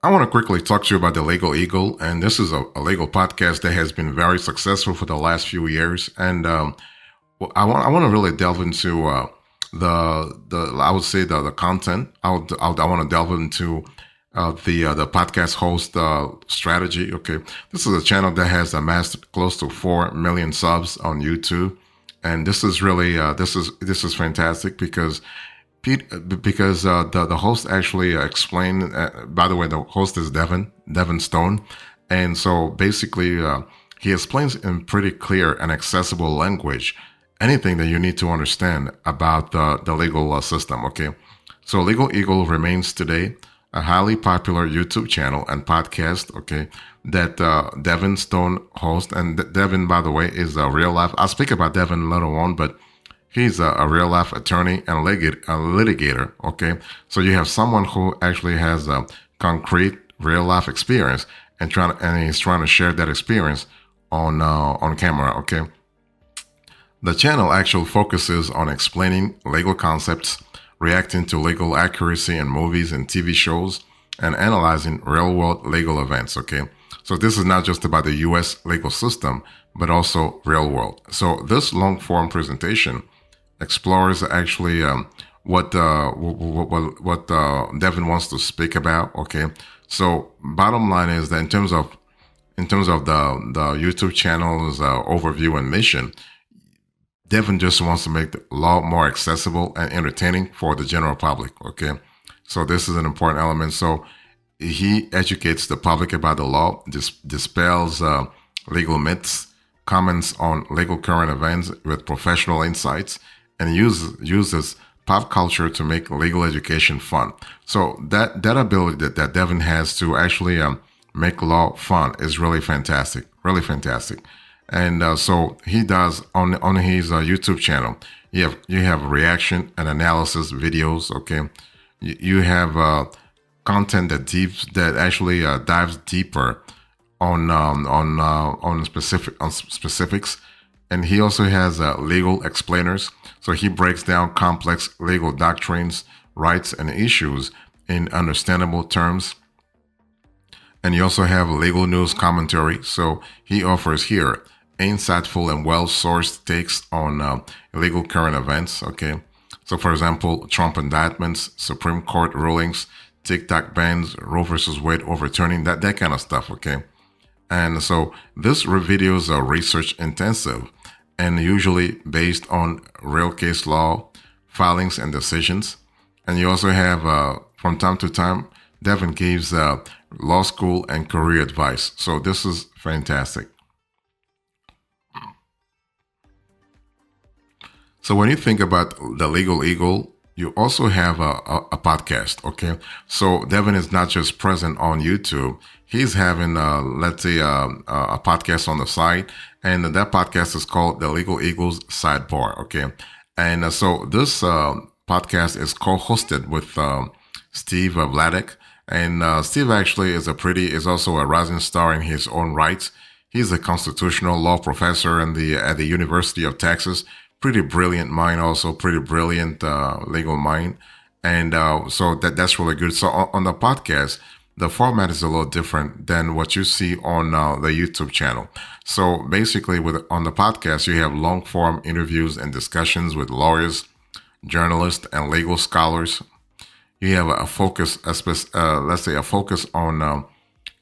I want to quickly talk to you about the Legal Eagle, and this is a legal podcast that has been very successful for the last few years. And well, I want to really delve into the I would say the content. I want to delve into the podcast host strategy. Okay, this is a channel that has amassed close to 4 million subs on YouTube, and this is really this is fantastic because the host actually explained. By the way, the host is Devin Stone, and so basically he explains in pretty clear and accessible language anything that you need to understand about the legal system. Okay, so Legal Eagle remains today a highly popular YouTube channel and podcast. Okay, that Devin Stone hosts, and Devin, by the way, is a real life. I'll speak about Devin later on, but he's a real life attorney and a litigator. Okay, so you have someone who actually has a concrete real life experience and he's trying to share that experience on camera. Okay, the channel actually focuses on explaining legal concepts, reacting to legal accuracy in movies and TV shows, and analyzing real world legal events. Okay, so this is not just about the U.S. legal system, but also real world. So this long form presentation explores actually what Devin wants to speak about. Okay, so bottom line is that in terms of the YouTube channel's overview and mission, Devin just wants to make the law more accessible and entertaining for the general public. Okay, so this is an important element. So he educates the public about the law, dispels legal myths, comments on legal current events with professional insights, and uses pop culture to make legal education fun. So that ability that Devin has to actually make law fun is really fantastic, really fantastic. And so he does on his YouTube channel. You have reaction and analysis videos. Okay, you have content that actually dives deeper on specifics, and he also has legal explainers. So he breaks down complex legal doctrines, rights, and issues in understandable terms. And you also have legal news commentary. So he offers here insightful and well-sourced takes on legal current events. Okay, so for example, Trump indictments, Supreme Court rulings, TikTok bans, Roe versus Wade overturning, that kind of stuff. Okay, and so this videos are research intensive and usually based on real case law filings and decisions. And you also have from time to time Devin gives law school and career advice. So this is fantastic. So when you think about the Legal Eagle, you also have a podcast. Okay, so Devin is not just present on YouTube. He's having, let's say, a podcast on the side, and that podcast is called the Legal Eagles Sidebar. Okay, and so this podcast is co-hosted with Steve Vladek, and Steve actually is also a rising star in his own right. He's a constitutional law professor at the University of Texas. Pretty brilliant mind, also pretty brilliant legal mind, and so that's really good. So on the podcast, the format is a little different than what you see on the YouTube channel. So basically, on the podcast, you have long form interviews and discussions with lawyers, journalists, and legal scholars. You have let's say a focus on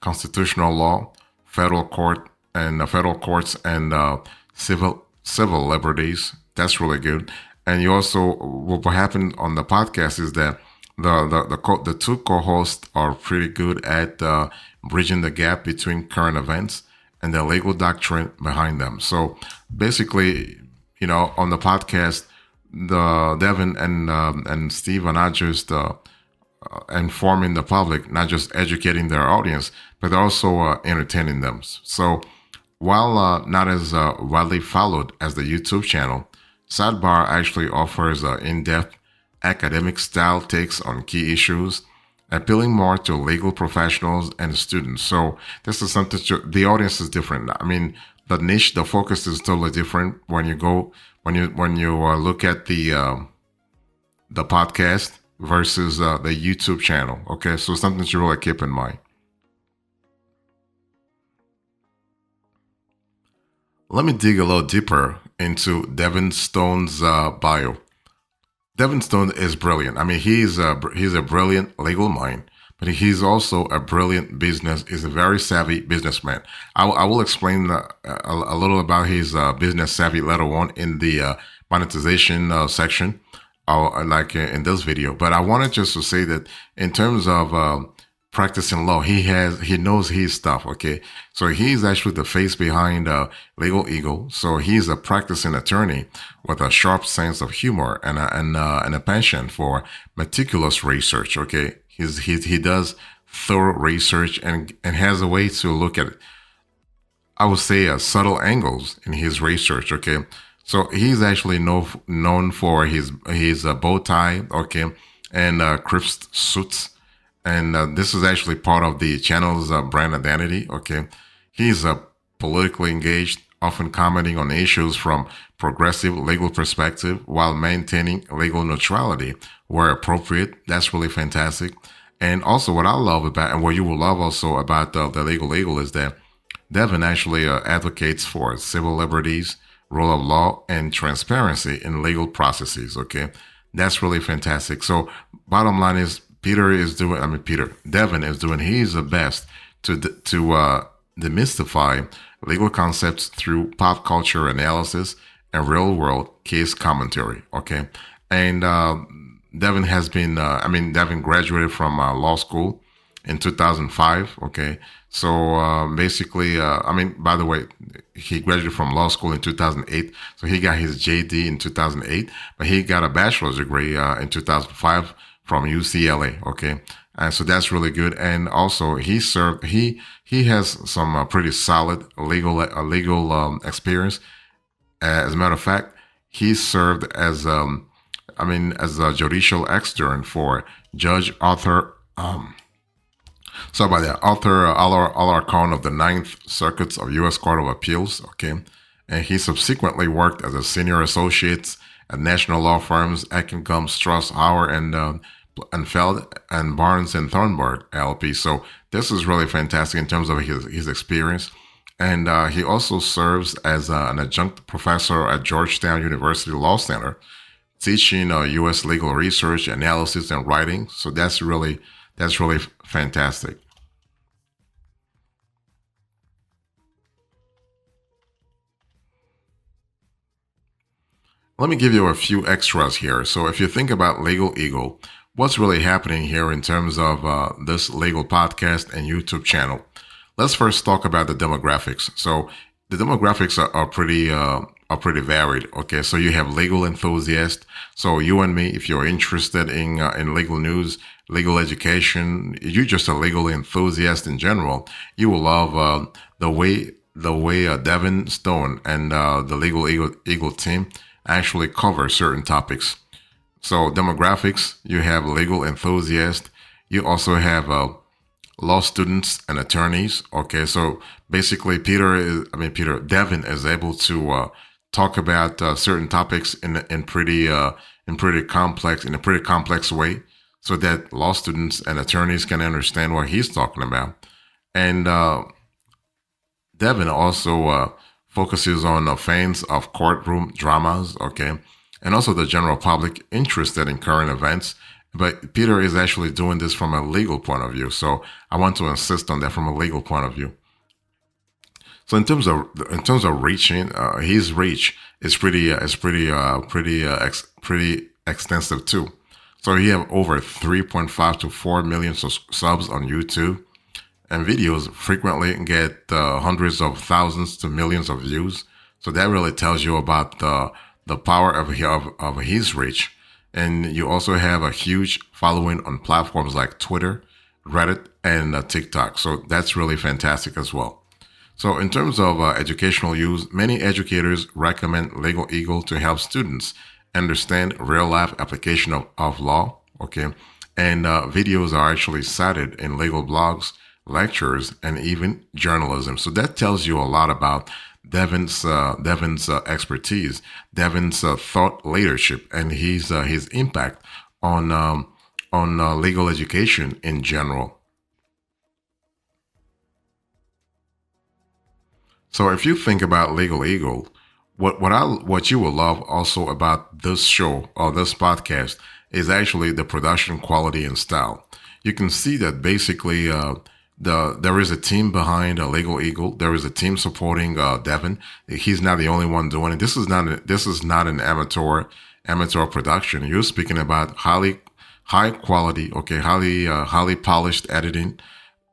constitutional law, federal courts, and civil liberties. That's really good. And you also, what happened on the podcast is that the two co-hosts are pretty good at bridging the gap between current events and the legal doctrine behind them. So basically, on the podcast, the Devin and Steve are not just informing the public, not just educating their audience, but also entertaining them. So while not as widely followed as the YouTube channel, Sidebar actually offers in-depth academic style takes on key issues, appealing more to legal professionals and students. So this is something the audience is different. I mean, the niche, the focus is totally different when you look at the podcast versus the YouTube channel. Okay, so something to really keep in mind. let me dig a little deeper into Devin Stone's bio. Devin Stone is brilliant. I mean, he's a brilliant legal mind, but he's also a brilliant business. He's a very savvy businessman. I will explain a little about his business savvy later on in the monetization section, like in this video. But I wanted just to say that in terms of practicing law, he knows his stuff. Okay, so he's actually the face behind LegalEagle. So he's a practicing attorney with a sharp sense of humor and a passion for meticulous research. Okay, he does thorough research and has a way to look at, I would say, subtle angles in his research. Okay, so he's actually known for his bow tie. Okay, and crisp suits, and this is actually part of the channel's brand identity. Okay, he's politically engaged, often commenting on issues from progressive legal perspective while maintaining legal neutrality where appropriate. That's really fantastic. And also, what I love about, and what you will love also about the LegalEagle, is that Devin actually advocates for civil liberties, rule of law, and transparency in legal processes. Okay, that's really fantastic. So, bottom line is, Devin is doing his best to demystify legal concepts through pop culture analysis and real world case commentary. Okay, and Devin has been, Devin graduated from law school in 2005. Okay, so basically, by the way, he graduated from law school in 2008. So he got his JD in 2008, but he got a bachelor's degree in 2005 from UCLA. Okay, and so that's really good. And also, he has some pretty solid legal experience. As a matter of fact, he served as a judicial extern for Judge Arthur. So by the Arthur Alarcon of the Ninth Circuits of U.S. Court of Appeals. Okay, and he subsequently worked as a senior associate at national law firms Atkingham, Straus, Hauer, and Feld and Barnes and Thornburg LP. So this is really fantastic in terms of his experience. And he also serves as an adjunct professor at Georgetown University Law Center, teaching U.S. legal research, analysis, and writing. So that's really fantastic. Let me give you a few extras here. So if you think about LegalEagle, what's really happening here in terms of this legal podcast and YouTube channel? Let's first talk about the demographics. So the demographics are pretty varied. Okay, so you have legal enthusiasts. So you and me, if you're interested in legal news, legal education, you're just a legal enthusiast in general, you will love the way Devin Stone and the Eagle team actually cover certain topics. So demographics, you have legal enthusiasts. You also have law students and attorneys. Okay, so basically, Devin is able to talk about certain topics in a pretty complex way, so that law students and attorneys can understand what he's talking about. And Devin also focuses on fans of courtroom dramas. Okay, and also the general public interested in current events. But Peter is actually doing this from a legal point of view. So I want to insist on that from a legal point of view. So in terms of reaching, his reach is pretty extensive too. So he have over 3.5 to 4 million subs on YouTube, and videos frequently get hundreds of thousands to millions of views. So that really tells you about the power of his reach. And you also have a huge following on platforms like Twitter, Reddit, and TikTok. So that's really fantastic as well. So in terms of educational use, many educators recommend LegalEagle to help students understand real-life application of law. Okay, and videos are actually cited in legal blogs, lectures, and even journalism. So that tells you a lot about Devin's expertise, Devin's thought leadership, and his impact on legal education in general. So if you think about Legal Eagle, what you will love also about this show or this podcast is actually the production quality and style. You can see that basically there is a team behind Legal Eagle. There is a team supporting Devin. He's not the only one doing it. This is not an amateur production. You're speaking about high quality, okay, highly polished editing.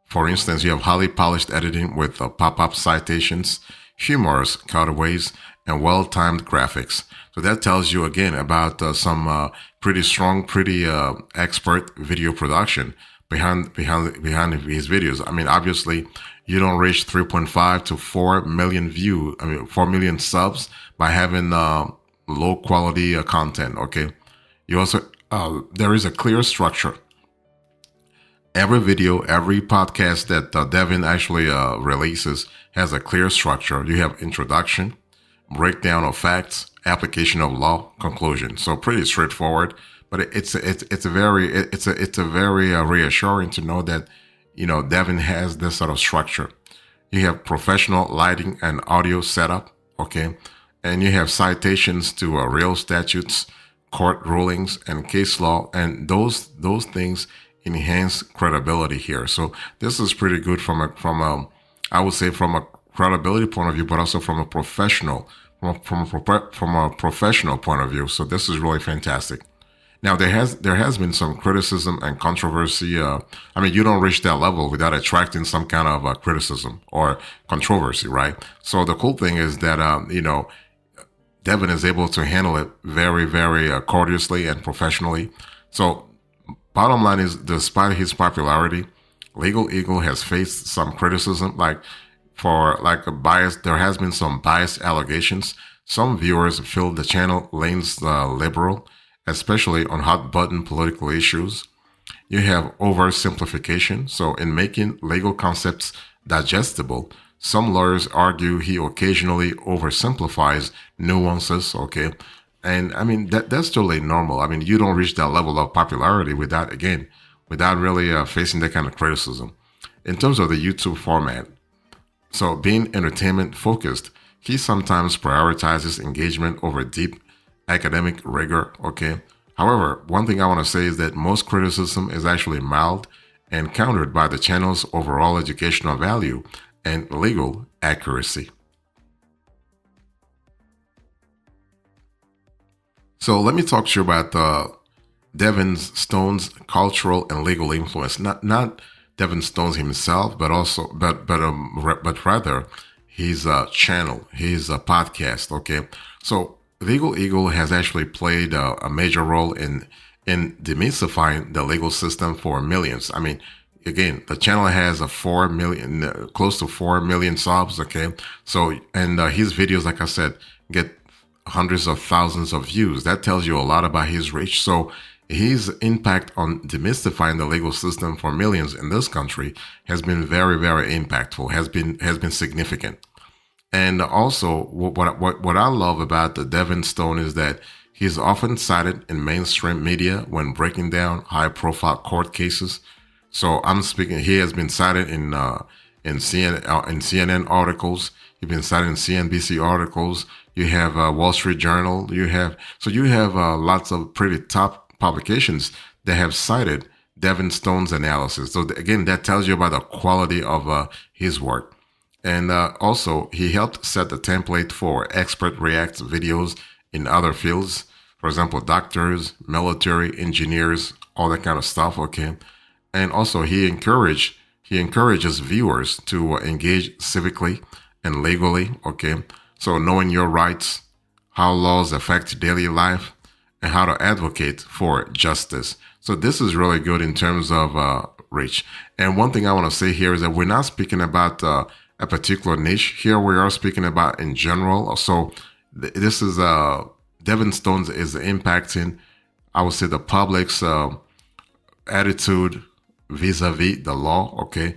For instance, you have highly polished editing with pop-up citations, humorous cutaways, and well-timed graphics. So that tells you again about some pretty strong, pretty expert video production behind his videos. I mean, obviously, you don't reach 3.5 to 4 million 4 million subs by having low quality content. Okay, you also there is a clear structure. Every video, every podcast that Devin actually releases has a clear structure. You have introduction, breakdown of facts, application of law, conclusion. So pretty straightforward, but it's a very reassuring to know that Devin has this sort of structure. You have professional lighting and audio setup, okay, and you have citations to real statutes, court rulings, and case law, and those things enhance credibility here. So this is pretty good I would say from a credibility point of view, but also from a professional point of view. So this is really fantastic. Now there has been some criticism and controversy. I mean, you don't reach that level without attracting some kind of criticism or controversy, right? So the cool thing is that Devin is able to handle it very, very courteously and professionally. So bottom line is, despite his popularity, Legal Eagle has faced some criticism, like a bias. There has been some biased allegations. Some viewers feel the channel leans liberal, especially on hot button political issues. You have oversimplification. So in making legal concepts digestible, some lawyers argue he occasionally oversimplifies nuances, okay? And I mean, that's totally normal. I mean, you don't reach that level of popularity without really facing that kind of criticism. In terms of the YouTube format, so being entertainment focused, he sometimes prioritizes engagement over deep academic rigor, okay? However, one thing I want to say is that most criticism is actually mild and countered by the channel's overall educational value and legal accuracy. So let me talk to you about Devin Stone's cultural and legal influence. Not Devin Stone's himself, but rather his channel, his podcast. Okay, so Legal Eagle has actually played a major role in demystifying the legal system for millions. I mean, again, the channel has close to 4 million subs. Okay, so and his videos, like I said, get hundreds of thousands of views. That tells you a lot about his reach. So his impact on demystifying the legal system for millions in this country has been very, very impactful, has been significant. And also, what I love about the Devin Stone is that he's often cited in mainstream media when breaking down high-profile court cases. So he has been cited in CNN articles. He's been cited in CNBC articles. You have Wall Street Journal. You have lots of pretty top publications that have cited Devin Stone's analysis. So again, that tells you about the quality of his work. And also, he helped set the template for expert react videos in other fields. For example, doctors, military, engineers, all that kind of stuff. Okay, and also he encourages viewers to engage civically and legally. Okay, so knowing your rights, how laws affect daily life, and how to advocate for justice. So this is really good in terms of reach. And one thing I want to say here is that we're not speaking about a particular niche. Here we are speaking about in general. So this is Devin Stone's is impacting, I would say, the public's attitude vis-a-vis the law. Okay,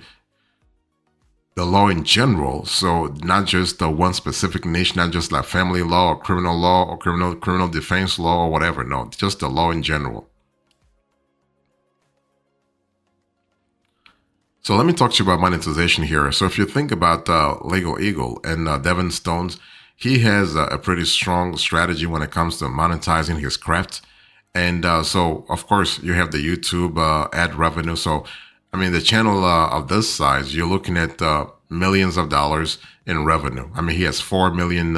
the law in general. So not just the one specific niche, not just like family law or criminal defense law or whatever. No, just the law in general. So let me talk to you about monetization here. So if you think about Legal Eagle and Devin Stones, he has a pretty strong strategy when it comes to monetizing his craft. And so, of course, you have the YouTube ad revenue. So, I mean, the channel of this size, you're looking at millions of dollars in revenue. I mean, he has 4 million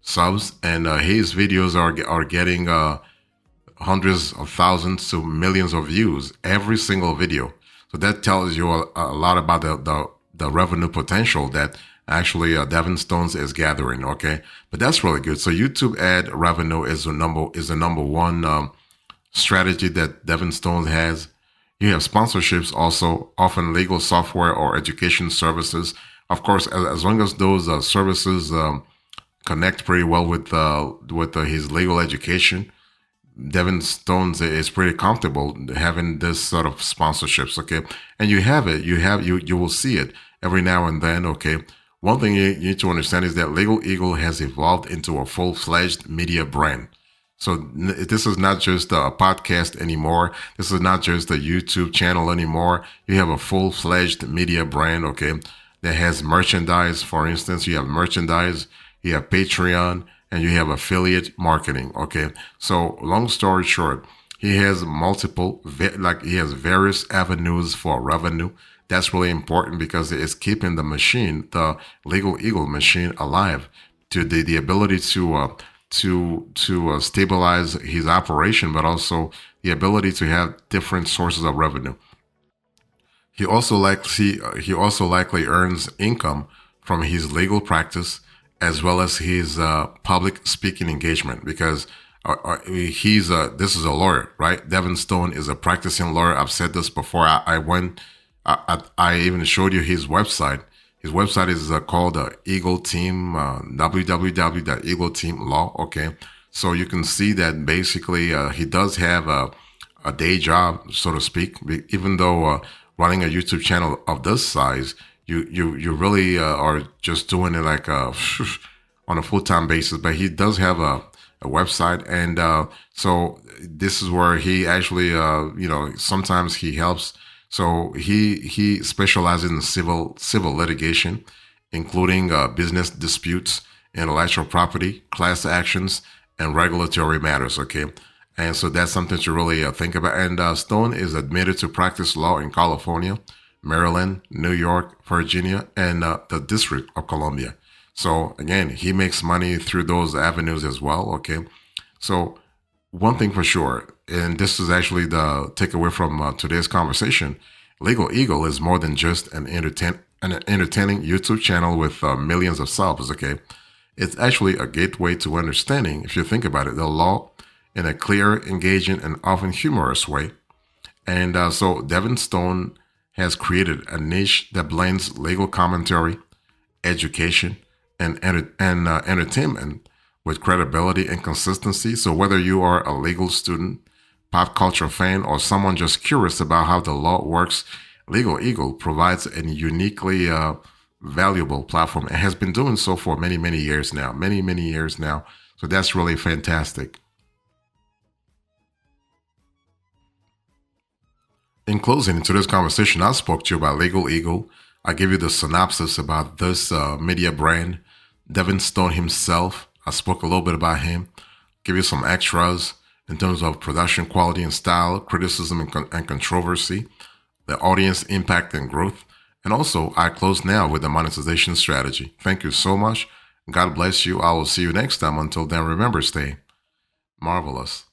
subs, and his videos are getting hundreds of thousands to millions of views every single video. So that tells you a lot about the revenue potential that actually Devin Stones is gathering. Okay, but that's really good. So YouTube ad revenue is the number one strategy that Devin Stones has. You have sponsorships also, often legal software or education services. Of course, as long as those services connect pretty well with his legal education, Devin Stones is pretty comfortable having this sort of sponsorships, okay? And you have it, you will see it every now and then, okay? One thing you need to understand is that Legal Eagle has evolved into a full-fledged media brand. So this is not just a podcast anymore. This is not just a YouTube channel anymore. You have a full-fledged media brand, okay, that has merchandise. For instance, you have merchandise, you have Patreon, and you have affiliate marketing, okay? So long story short, he has he has various avenues for revenue. That's really important because it's keeping the machine, the Legal Eagle machine, alive, to the ability to stabilize his operation, but also the ability to have different sources of revenue. He also likely earns income from his legal practice as well as his public speaking engagement, because this is a lawyer, right? Devin Stone is a practicing lawyer. I've said this before. I even showed you his website. His website is called Eagle Team, www.eagleteamlaw. Okay, so you can see that basically he does have a day job, so to speak. Even though running a YouTube channel of this size, you really are just doing it like on a full-time basis. But he does have a website, and so this is where he actually sometimes he helps. So he specializes in civil litigation, including business disputes, intellectual property, class actions, and regulatory matters. Okay, and so that's something to really think about. And Stone is admitted to practice law in California, Maryland, New York, Virginia, and the District of Columbia. So again, he makes money through those avenues as well. Okay, so one thing for sure, and this is actually the takeaway from today's conversation: Legal Eagle is more than just an entertaining YouTube channel with millions of subs. Okay, it's actually a gateway to understanding, if you think about it, the law in a clear, engaging, and often humorous way. And so Devin Stone has created a niche that blends legal commentary, education, and entertainment with credibility and consistency. So whether you are a legal student, pop culture fan, or someone just curious about how the law works, Legal Eagle provides a uniquely valuable platform and has been doing so for many years now. Many years now. So that's really fantastic. In closing, in today's conversation, I spoke to you about Legal Eagle. I give you the synopsis about this media brand. Devin Stone himself, I spoke a little bit about him. Give you some extras in terms of production quality and style, criticism and controversy, the audience impact and growth. And also, I close now with the monetization strategy. Thank you so much. God bless you. I will see you next time. Until then, remember, stay marvelous.